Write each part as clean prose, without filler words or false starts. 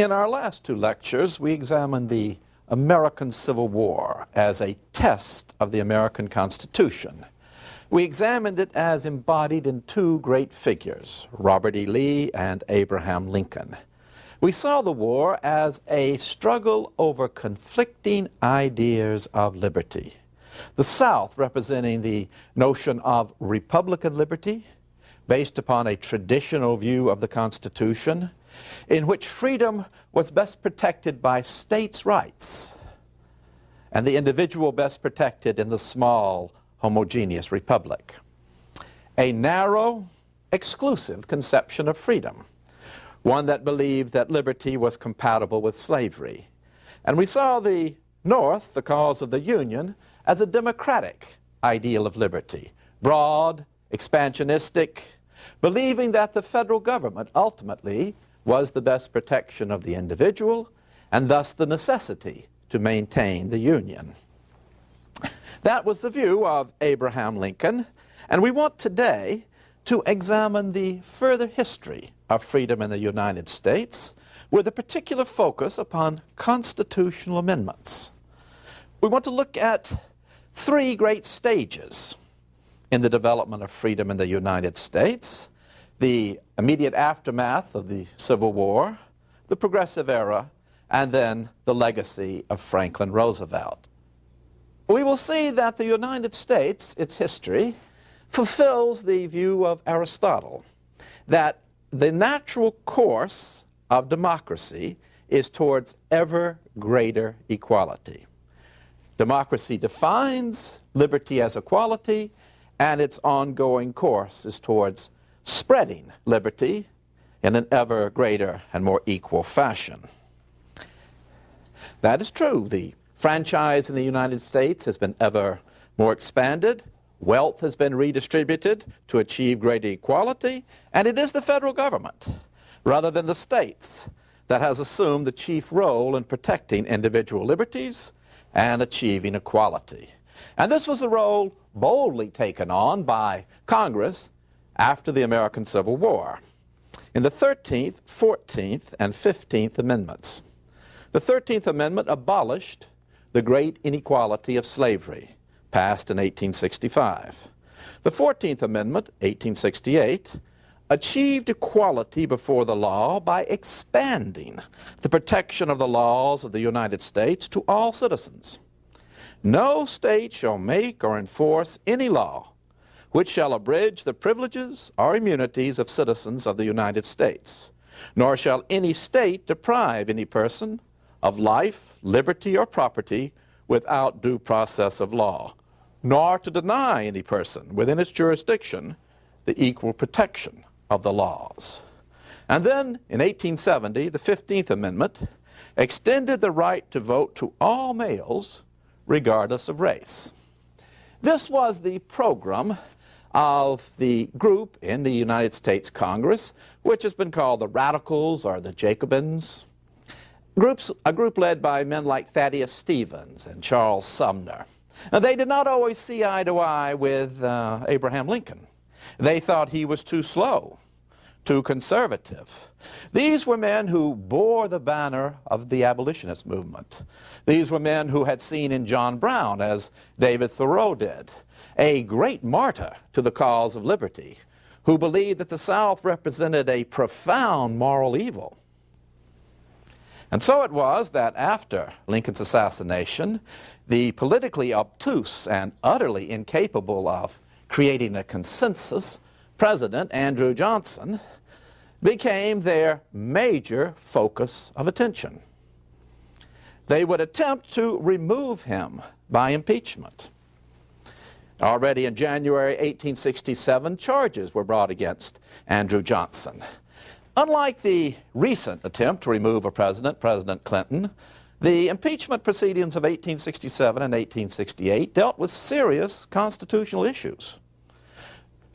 In our last two lectures, we examined the American Civil War as a test of the American Constitution. We examined it as embodied in two great figures, Robert E. Lee and Abraham Lincoln. We saw the war as a struggle over conflicting ideas of liberty. The South representing the notion of Republican liberty, based upon a traditional view of the Constitution, in which freedom was best protected by states' rights, and the individual best protected in the small, homogeneous republic. A narrow, exclusive conception of freedom, one that believed that liberty was compatible with slavery. And we saw the North, the cause of the Union, as a democratic ideal of liberty, broad, expansionistic, believing that the federal government ultimately was the best protection of the individual and thus the necessity to maintain the Union. That was the view of Abraham Lincoln, and we want today to examine the further history of freedom in the United States with a particular focus upon constitutional amendments. We want to look at three great stages in the development of freedom in the United States: the immediate aftermath of the Civil War, the Progressive Era, and then the legacy of Franklin Roosevelt. We will see that the United States, its history, fulfills the view of Aristotle, that the natural course of democracy is towards ever greater equality. Democracy defines liberty as equality, and its ongoing course is towards spreading liberty in an ever greater and more equal fashion. That is true. The franchise in the United States has been ever more expanded. Wealth has been redistributed to achieve greater equality, and it is the federal government, rather than the states, that has assumed the chief role in protecting individual liberties and achieving equality. And this was the role boldly taken on by Congress after the American Civil War in the 13th, 14th, and 15th Amendments. The 13th Amendment abolished the great inequality of slavery, passed in 1865. The 14th Amendment, 1868, achieved equality before the law by expanding the protection of the laws of the United States to all citizens. No state shall make or enforce any law which shall abridge the privileges or immunities of citizens of the United States, nor shall any state deprive any person of life, liberty, or property without due process of law, nor to deny any person within its jurisdiction the equal protection of the laws. And then, in 1870, the 15th Amendment extended the right to vote to all males, regardless of race. This was the program of the group in the United States Congress, which has been called the Radicals or the Jacobins. A group led by men like Thaddeus Stevens and Charles Sumner. Now, they did not always see eye to eye with Abraham Lincoln. They thought he was too slow, too conservative. These were men who bore the banner of the abolitionist movement. These were men who had seen in John Brown, as David Thoreau did, a great martyr to the cause of liberty, who believed that the South represented a profound moral evil. And so it was that after Lincoln's assassination, the politically obtuse and utterly incapable of creating a consensus President Andrew Johnson became their major focus of attention. They would attempt to remove him by impeachment. Already in January 1867, charges were brought against Andrew Johnson. Unlike the recent attempt to remove a president, President Clinton, the impeachment proceedings of 1867 and 1868 dealt with serious constitutional issues.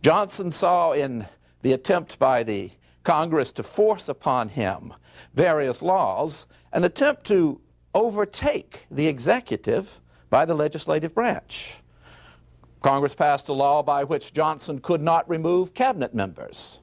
Johnson saw in the attempt by the Congress to force upon him various laws an attempt to overtake the executive by the legislative branch. Congress passed a law by which Johnson could not remove cabinet members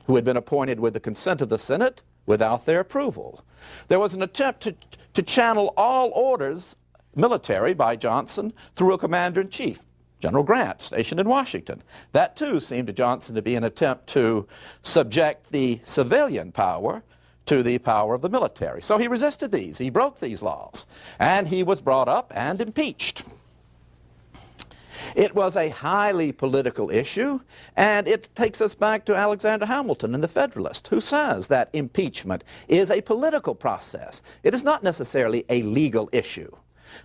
who had been appointed with the consent of the Senate without their approval. There was an attempt to channel all orders military by Johnson through a commander-in-chief, General Grant, stationed in Washington. That, too, seemed to Johnson to be an attempt to subject the civilian power to the power of the military. So he resisted these. He broke these laws. And he was brought up and impeached. It was a highly political issue, and it takes us back to Alexander Hamilton in The Federalist, who says that impeachment is a political process. It is not necessarily a legal issue.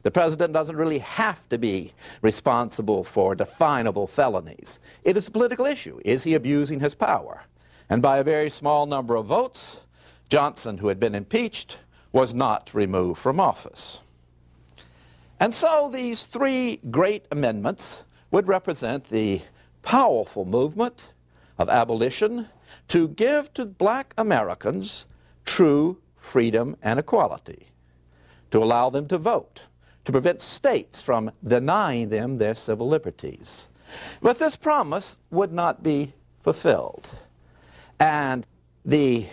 The president doesn't really have to be responsible for definable felonies. It is a political issue. Is he abusing his power? And by a very small number of votes, Johnson, who had been impeached, was not removed from office. And so these three great amendments would represent the powerful movement of abolition to give to black Americans true freedom and equality, to allow them to vote, to prevent states from denying them their civil liberties. But this promise would not be fulfilled. And the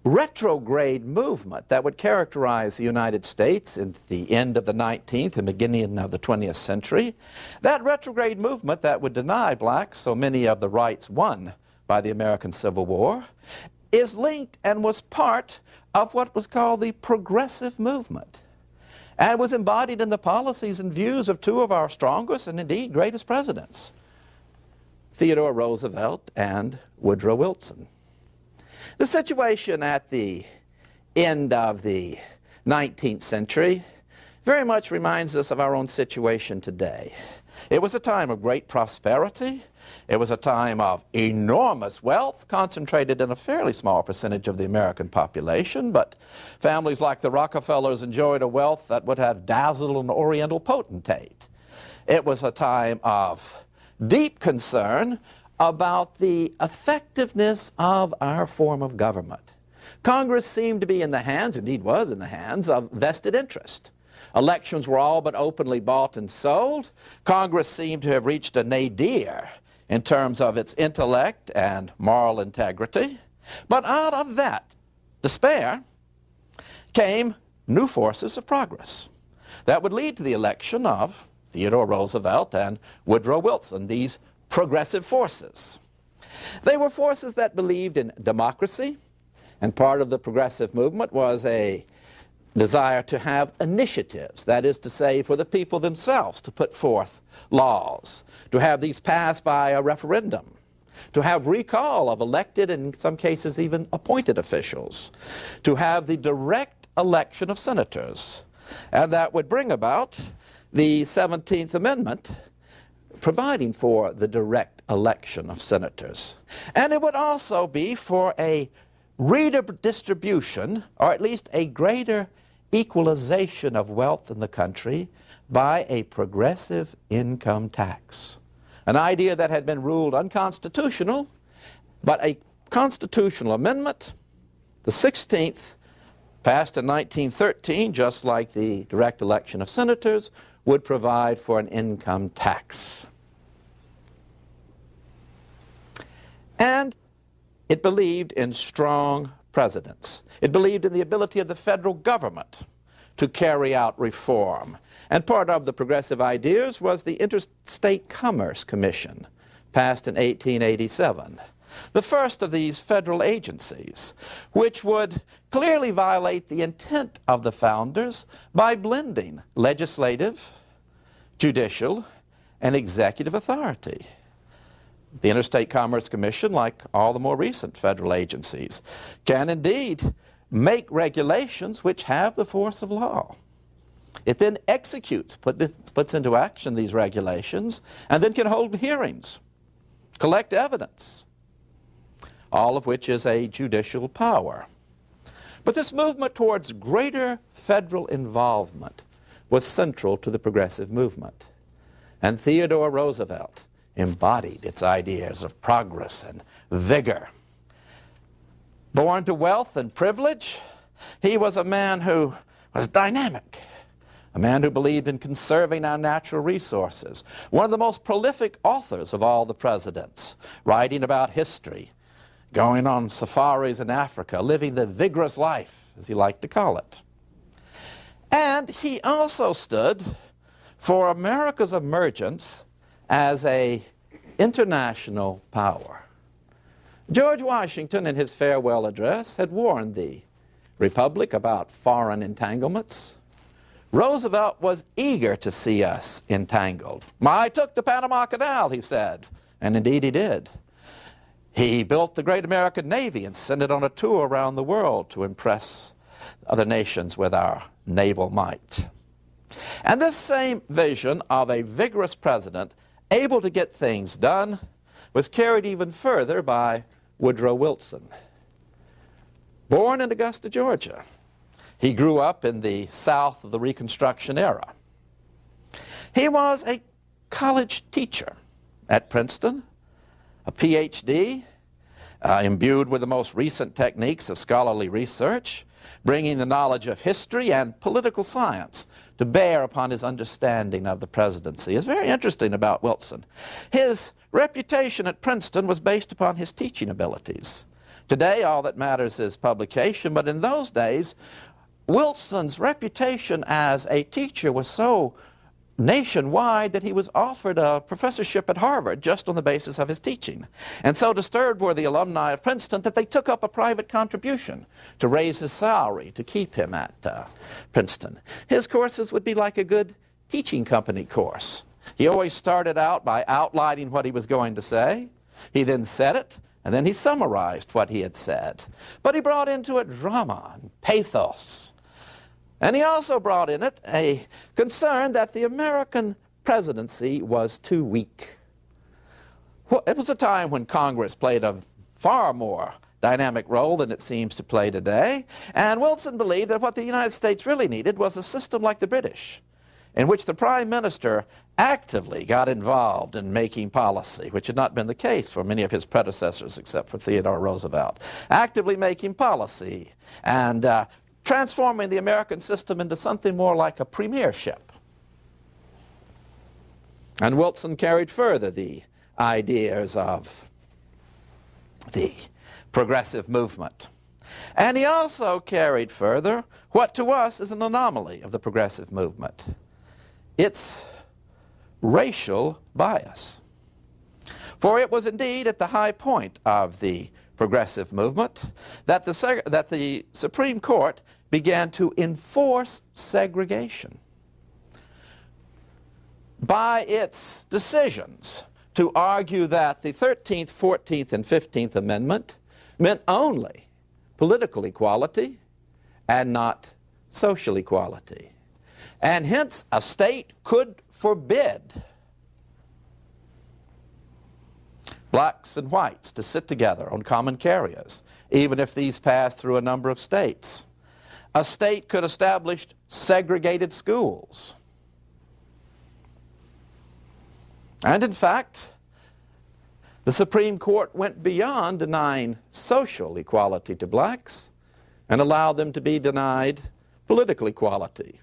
retrograde movement that would characterize the United States in the end of the 19th and beginning of the 20th century, that retrograde movement that would deny blacks so many of the rights won by the American Civil War, is linked and was part of what was called the progressive movement, and was embodied in the policies and views of two of our strongest and indeed greatest presidents, Theodore Roosevelt and Woodrow Wilson. The situation at the end of the 19th century very much reminds us of our own situation today. It was a time of great prosperity. It was a time of enormous wealth concentrated in a fairly small percentage of the American population, but families like the Rockefellers enjoyed a wealth that would have dazzled an Oriental potentate. It was a time of deep concern about the effectiveness of our form of government. Congress seemed to be in the hands, indeed was in the hands, of vested interest. Elections were all but openly bought and sold. Congress seemed to have reached a nadir in terms of its intellect and moral integrity. But out of that despair came new forces of progress that would lead to the election of Theodore Roosevelt and Woodrow Wilson, these progressive forces. They were forces that believed in democracy, and part of the progressive movement was a desire to have initiatives, that is to say, for the people themselves to put forth laws, to have these passed by a referendum, to have recall of elected and in some cases even appointed officials, to have the direct election of senators. And that would bring about the 17th Amendment, providing for the direct election of senators. And it would also be for a redistribution, or at least a greater equalization of wealth in the country by a progressive income tax. An idea that had been ruled unconstitutional, but a constitutional amendment, the 16th, passed in 1913, just like the direct election of senators, would provide for an income tax. And it believed in strong presidents. It believed in the ability of the federal government to carry out reform. And part of the progressive ideas was the Interstate Commerce Commission, passed in 1887. The first of these federal agencies, which would clearly violate the intent of the founders by blending legislative, judicial, and executive authority. The Interstate Commerce Commission, like all the more recent federal agencies, can indeed make regulations which have the force of law. It then executes, puts into action these regulations, and then can hold hearings, collect evidence, all of which is a judicial power. But this movement towards greater federal involvement was central to the progressive movement. And Theodore Roosevelt embodied its ideas of progress and vigor. Born to wealth and privilege, he was a man who was dynamic, a man who believed in conserving our natural resources, one of the most prolific authors of all the presidents, writing about history, going on safaris in Africa, living the vigorous life, as he liked to call it. And he also stood for America's emergence as an international power. George Washington, in his farewell address, had warned the Republic about foreign entanglements. Roosevelt was eager to see us entangled. I took the Panama Canal, he said, and indeed he did. He built the great American Navy and sent it on a tour around the world to impress other nations with our naval might. And this same vision of a vigorous president able to get things done was carried even further by Woodrow Wilson. Born in Augusta, Georgia, he grew up in the South of the Reconstruction era. He was a college teacher at Princeton, a PhD, imbued with the most recent techniques of scholarly research, bringing the knowledge of history and political science to bear upon his understanding of the presidency. It's very interesting about Wilson. His reputation at Princeton was based upon his teaching abilities. Today, all that matters is publication, but in those days, Wilson's reputation as a teacher was so nationwide that he was offered a professorship at Harvard just on the basis of his teaching. And so disturbed were the alumni of Princeton that they took up a private contribution to raise his salary to keep him at Princeton. His courses would be like a good teaching company course. He always started out by outlining what he was going to say. He then said it, and then he summarized what he had said. But he brought into it drama and pathos. And he also brought in it a concern that the American presidency was too weak. Well, it was a time when Congress played a far more dynamic role than it seems to play today. And Wilson believed that what the United States really needed was a system like the British, in which the Prime Minister actively got involved in making policy, which had not been the case for many of his predecessors except for Theodore Roosevelt. Actively making policy and transforming the American system into something more like a premiership. And Wilson carried further the ideas of the progressive movement. And he also carried further what to us is an anomaly of the progressive movement. It's racial bias. For it was indeed at the high point of the progressive movement that the Supreme Court began to enforce segregation by its decisions to argue that the 13th, 14th, and 15th Amendment meant only political equality and not social equality. And hence, a state could forbid blacks and whites to sit together on common carriers, even if these passed through a number of states. A state could establish segregated schools. And in fact, the Supreme Court went beyond denying social equality to blacks and allowed them to be denied political equality.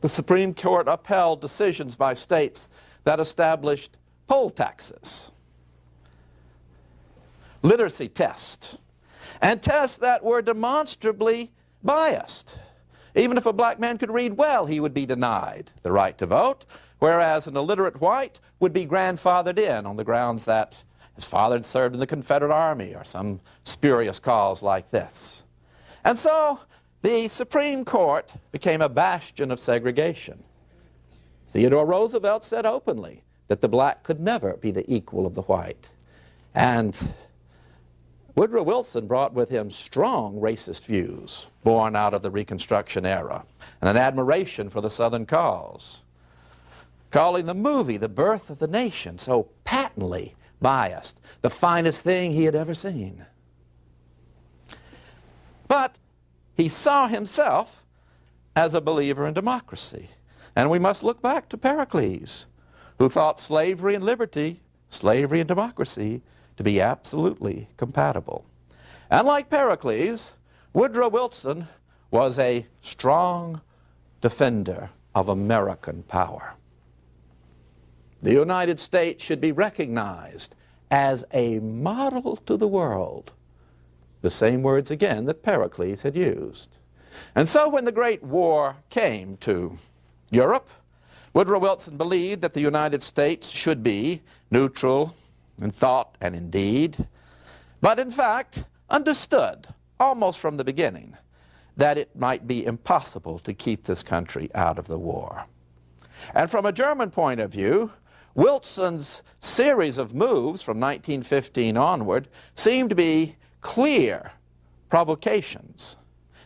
The Supreme Court upheld decisions by states that established poll taxes, literacy tests, and tests that were demonstrably biased. Even if a black man could read well, he would be denied the right to vote, whereas an illiterate white would be grandfathered in on the grounds that his father had served in the Confederate Army or some spurious cause like this. And so the Supreme Court became a bastion of segregation. Theodore Roosevelt said openly that the black could never be the equal of the white. And Woodrow Wilson brought with him strong racist views born out of the Reconstruction era and an admiration for the Southern cause, calling the movie The Birth of the Nation so patently biased, the finest thing he had ever seen. But he saw himself as a believer in democracy. And we must look back to Pericles, who thought slavery and liberty, slavery and democracy, to be absolutely compatible. And like Pericles, Woodrow Wilson was a strong defender of American power. The United States should be recognized as a model to the world the same words again that Pericles had used. And so when the Great War came to Europe, Woodrow Wilson believed that the United States should be neutral in thought and in deed, but in fact understood almost from the beginning that it might be impossible to keep this country out of the war. And from a German point of view, Wilson's series of moves from 1915 onward seemed to be clear provocations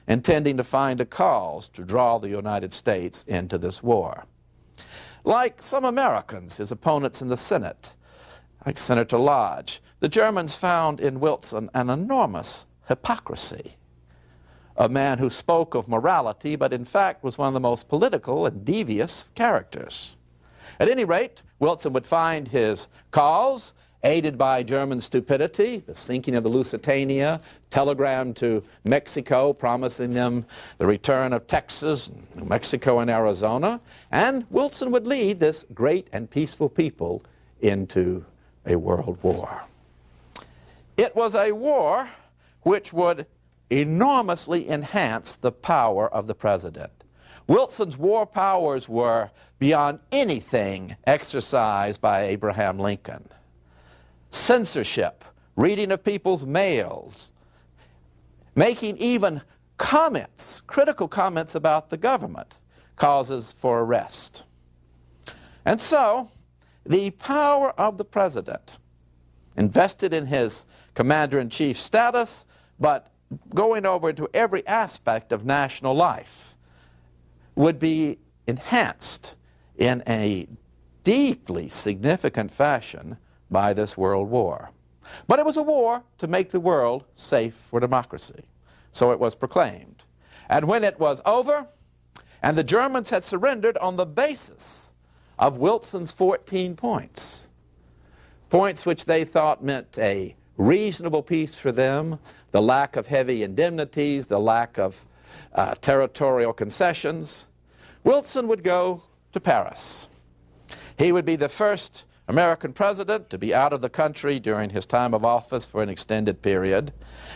intending to find a cause to draw the United States into this war. Like some Americans, his opponents in the Senate, like Senator Lodge, the Germans found in Wilson an enormous hypocrisy. A man who spoke of morality, but in fact was one of the most political and devious characters. At any rate, Wilson would find his cause aided by German stupidity, the sinking of the Lusitania, telegram to Mexico promising them the return of Texas, New Mexico, and Arizona, and Wilson would lead this great and peaceful people into a world war. It was a war which would enormously enhance the power of the president. Wilson's war powers were beyond anything exercised by Abraham Lincoln. Censorship, reading of people's mails, making even comments, critical comments about the government, causes for arrest. And so, the power of the president, invested in his commander-in-chief status, but going over into every aspect of national life, would be enhanced in a deeply significant fashion by this world war. But it was a war to make the world safe for democracy. So it was proclaimed. And when it was over, and the Germans had surrendered on the basis of Wilson's 14 points, points which they thought meant a reasonable peace for them, the lack of heavy indemnities, the lack of territorial concessions, Wilson would go to Paris. He would be the first American president to be out of the country during his time of office for an extended period,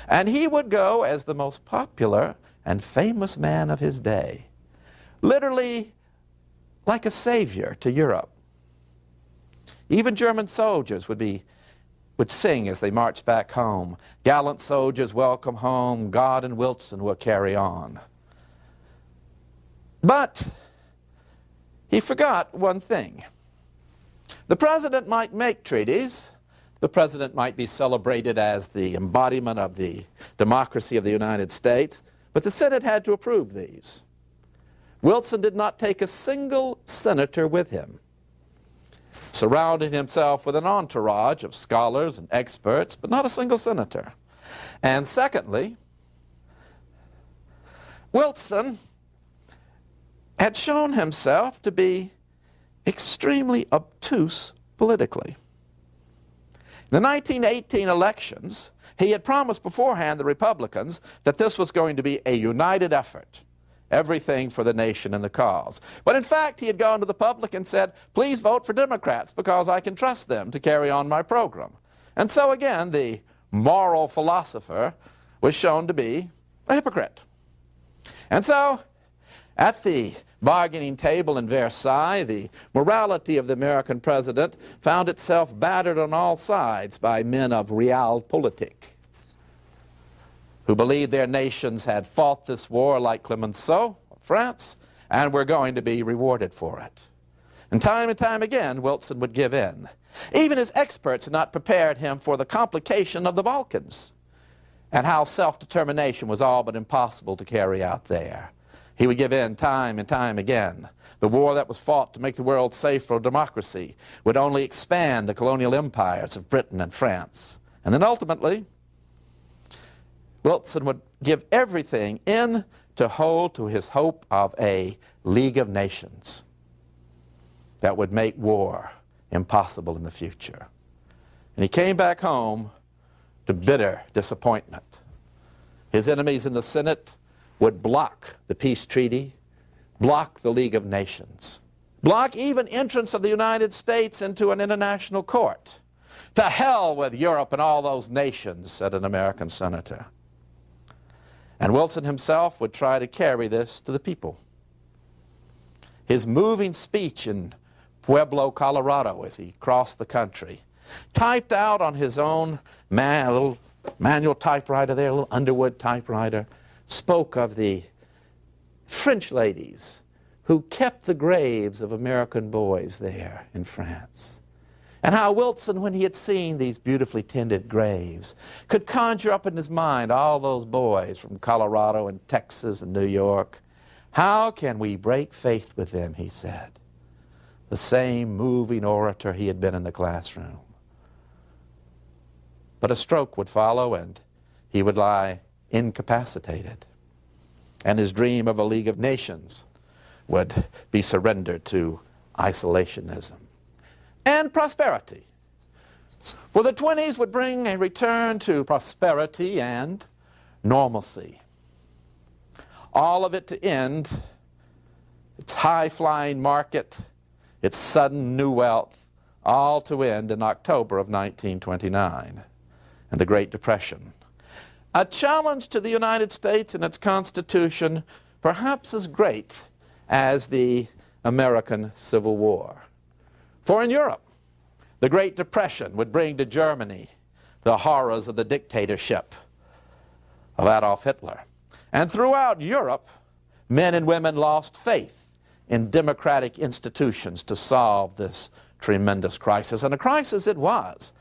and he would go as the most popular and famous man of his day, literally like a savior to Europe. Even German soldiers would sing as they marched back home, "Gallant soldiers, welcome home, God and Wilson will carry on." But he forgot one thing. The president might make treaties. The president might be celebrated as the embodiment of the democracy of the United States, but the Senate had to approve these. Wilson did not take a single senator with him, surrounding himself with an entourage of scholars and experts, but not a single senator. And secondly, Wilson had shown himself to be extremely obtuse politically. In the 1918 elections, he had promised beforehand the Republicans that this was going to be a united effort, everything for the nation and the cause. But in fact, he had gone to the public and said, "Please vote for Democrats because I can trust them to carry on my program." And so again, the moral philosopher was shown to be a hypocrite. And so, at the bargaining table in Versailles, the morality of the American president found itself battered on all sides by men of realpolitik, who believed their nations had fought this war like Clemenceau of France and were going to be rewarded for it. And time again, Wilson would give in. Even his experts had not prepared him for the complication of the Balkans and how self-determination was all but impossible to carry out there. He would give in time and time again. The war that was fought to make the world safe for democracy would only expand the colonial empires of Britain and France. And then ultimately, Wilson would give everything in to hold to his hope of a League of Nations that would make war impossible in the future. And he came back home to bitter disappointment. His enemies in the Senate would block the peace treaty, block the League of Nations, block even entrance of the United States into an international court. "To hell with Europe and all those nations," said an American senator. And Wilson himself would try to carry this to the people. His moving speech in Pueblo, Colorado, as he crossed the country, typed out on his own little manual typewriter there, a little Underwood typewriter, spoke of the French ladies who kept the graves of American boys there in France. And how Wilson, when he had seen these beautifully tended graves, could conjure up in his mind all those boys from Colorado and Texas and New York. How can we break faith with them, he said. The same moving orator he had been in the classroom. But a stroke would follow and he would lie incapacitated. And his dream of a League of Nations would be surrendered to isolationism. And prosperity. For the 20s would bring a return to prosperity and normalcy. All of it to end its high-flying market, its sudden new wealth, all to end in October of 1929 and the Great Depression. A challenge to the United States and its Constitution perhaps as great as the American Civil War. For in Europe, the Great Depression would bring to Germany the horrors of the dictatorship of Adolf Hitler. And throughout Europe, men and women lost faith in democratic institutions to solve this tremendous crisis. And a crisis it was.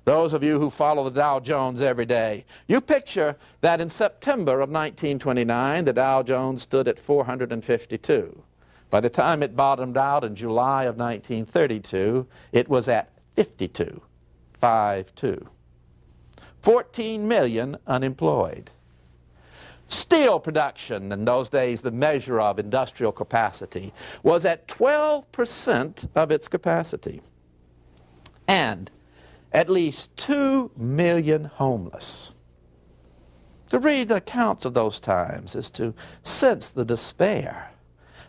Those of you who follow the Dow Jones every day, you picture that in September of 1929, the Dow Jones stood at 452. By the time it bottomed out in July of 1932, it was at 52, 5-2. 14 million unemployed. Steel production, in those days the measure of industrial capacity, was at 12% of its capacity. And at least 2 million homeless. To read the accounts of those times is to sense the despair.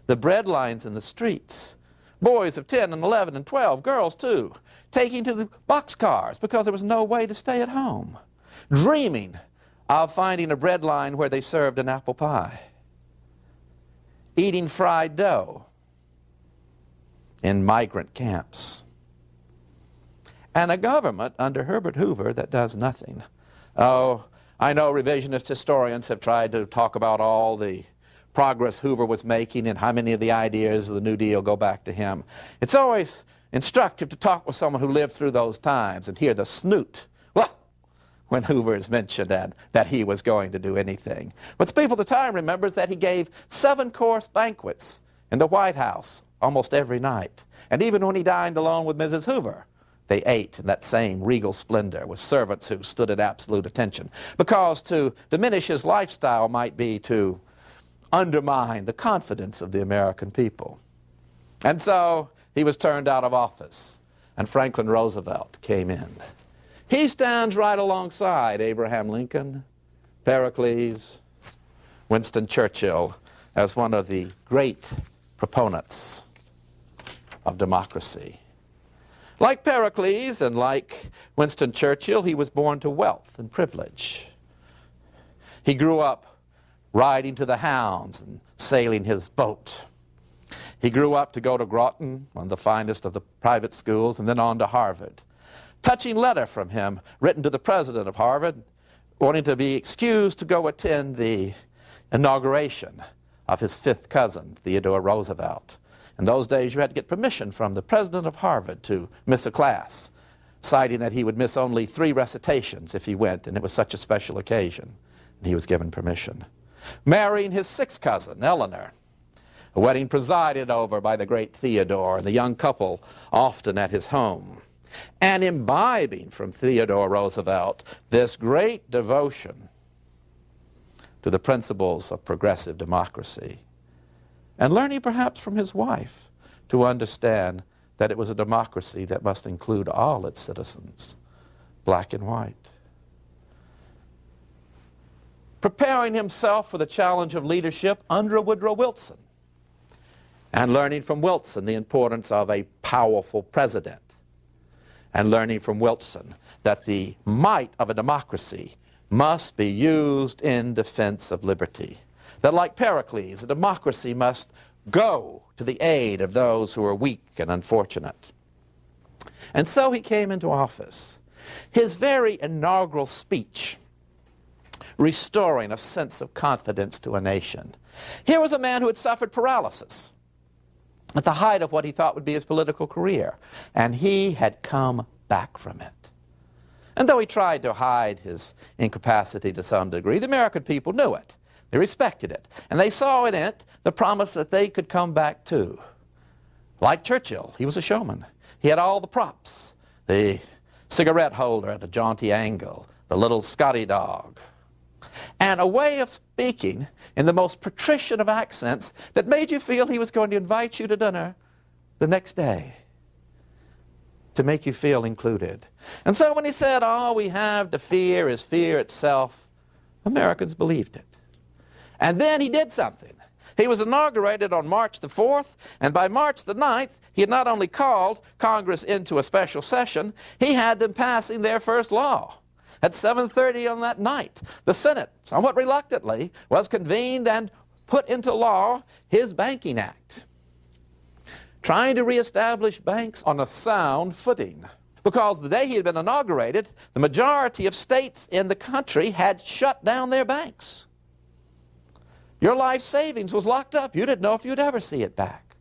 The bread lines in the streets. Boys of 10 and 11 and 12, girls too, taking to the boxcars because there was no way to stay at home. Dreaming of finding a bread line where they served an apple pie. Eating fried dough in migrant camps. And a government under Herbert Hoover that does nothing. Oh, I know revisionist historians have tried to talk about all the progress Hoover was making and how many of the ideas of the New Deal go back to him. It's always instructive to talk with someone who lived through those times and hear the snoot, well, when Hoover is mentioned and that he was going to do anything. But the people at the time remembers that he gave 7-course banquets in the White House almost every night. And even when he dined alone with Mrs. Hoover, they ate in that same regal splendor with servants who stood at absolute attention. Because to diminish his lifestyle might be to undermine the confidence of the American people. And so he was turned out of office, and Franklin Roosevelt came in. He stands right alongside Abraham Lincoln, Pericles, Winston Churchill as one of the great proponents of democracy. Like Pericles and like Winston Churchill, he was born to wealth and privilege. He grew up riding to the hounds and sailing his boat. He grew up to go to Groton, one of the finest of the private schools, and then on to Harvard. Touching letter from him written to the president of Harvard, wanting to be excused to go attend the inauguration of his 5th cousin, Theodore Roosevelt. In those days, you had to get permission from the president of Harvard to miss a class, citing that he would miss only 3 recitations if he went, and it was such a special occasion. And he was given permission. Marrying his 6th cousin, Eleanor, a wedding presided over by the great Theodore, and the young couple often at his home. And imbibing from Theodore Roosevelt this great devotion to the principles of progressive democracy. And learning perhaps from his wife to understand that it was a democracy that must include all its citizens, black and white. Preparing himself for the challenge of leadership under Woodrow Wilson, and learning from Wilson the importance of a powerful president, and learning from Wilson that the might of a democracy must be used in defense of liberty. That, like Pericles, a democracy must go to the aid of those who are weak and unfortunate. And so he came into office. His very inaugural speech, restoring a sense of confidence to a nation. Here was a man who had suffered paralysis at the height of what he thought would be his political career, and he had come back from it. And though he tried to hide his incapacity to some degree, the American people knew it. They respected it, and they saw in it the promise that they could come back too. Like Churchill, he was a showman. He had all the props, the cigarette holder at a jaunty angle, the little Scotty dog, and a way of speaking in the most patrician of accents that made you feel he was going to invite you to dinner the next day to make you feel included. And so when he said, all we have to fear is fear itself, Americans believed it. And then he did something. He was inaugurated on March the 4th, and by March the 9th, he had not only called Congress into a special session, he had them passing their first law. At 7:30 on that night, the Senate, somewhat reluctantly, was convened and put into law his Banking Act, trying to reestablish banks on a sound footing. Because the day he had been inaugurated, the majority of states in the country had shut down their banks. Your life savings was locked up. You didn't know if you'd ever see it back.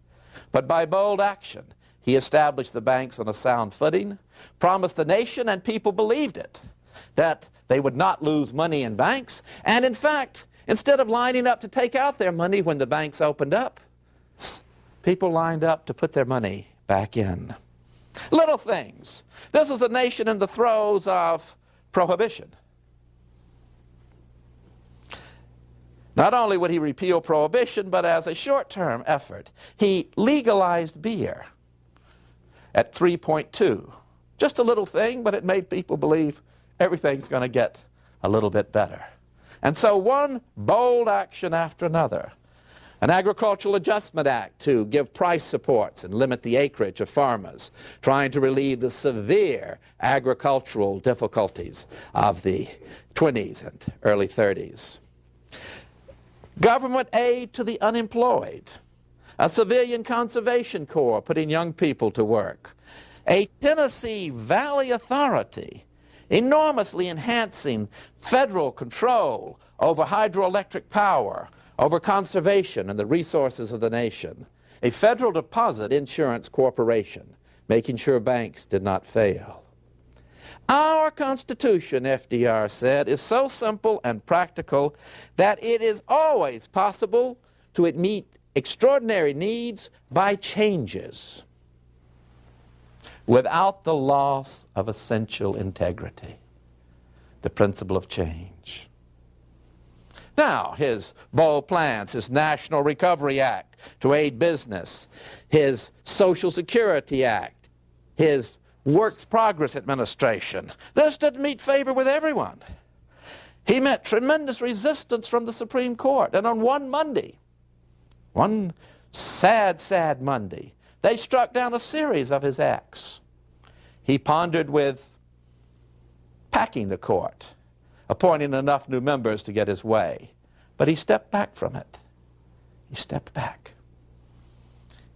But by bold action, he established the banks on a sound footing, promised the nation, and people believed it, that they would not lose money in banks. And in fact, instead of lining up to take out their money when the banks opened up, people lined up to put their money back in. Little things. This was a nation in the throes of prohibition. Not only would he repeal prohibition, but as a short-term effort, he legalized beer at 3.2. Just a little thing, but it made people believe everything's going to get a little bit better. And so one bold action after another. An Agricultural Adjustment Act to give price supports and limit the acreage of farmers, trying to relieve the severe agricultural difficulties of the 20s and early 30s. Government aid to the unemployed, a civilian conservation corps putting young people to work, a Tennessee Valley Authority enormously enhancing federal control over hydroelectric power, over conservation and the resources of the nation, a federal deposit insurance corporation making sure banks did not fail. Our Constitution, FDR said, is so simple and practical that it is always possible to meet extraordinary needs by changes without the loss of essential integrity, the principle of change. Now, his bold plans, his National Recovery Act to aid business, his Social Security Act, his Works Progress Administration. This didn't meet favor with everyone. He met tremendous resistance from the Supreme Court. And on one Monday, one sad Monday, they struck down a series of his acts. He pondered with packing the court, appointing enough new members to get his way. But he stepped back from it. He stepped back.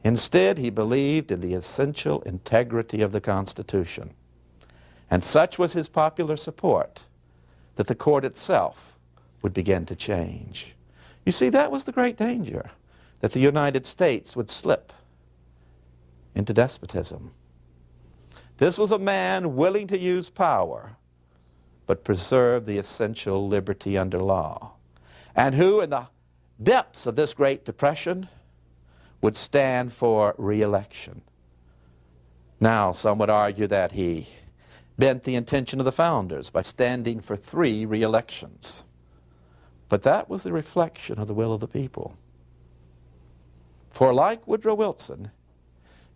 Instead, he believed in the essential integrity of the Constitution. And such was his popular support that the court itself would begin to change. You see, that was the great danger, that the United States would slip into despotism. This was a man willing to use power, but preserve the essential liberty under law, and who, in the depths of this Great Depression, would stand for re-election. Now, some would argue that he bent the intention of the founders by standing for 3 re-elections. But that was the reflection of the will of the people. For like Woodrow Wilson,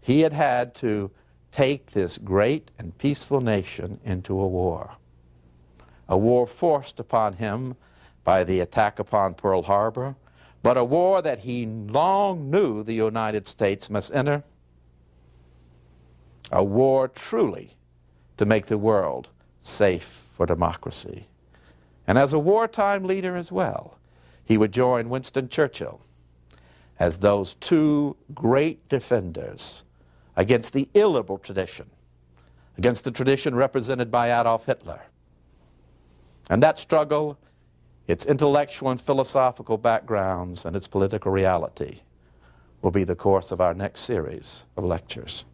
he had had to take this great and peaceful nation into a war forced upon him by the attack upon Pearl Harbor, but a war that he long knew the United States must enter, a war truly to make the world safe for democracy. And as a wartime leader as well, he would join Winston Churchill as those two great defenders against the illiberal tradition, against the tradition represented by Adolf Hitler. And that struggle, its intellectual and philosophical backgrounds and its political reality, will be the course of our next series of lectures.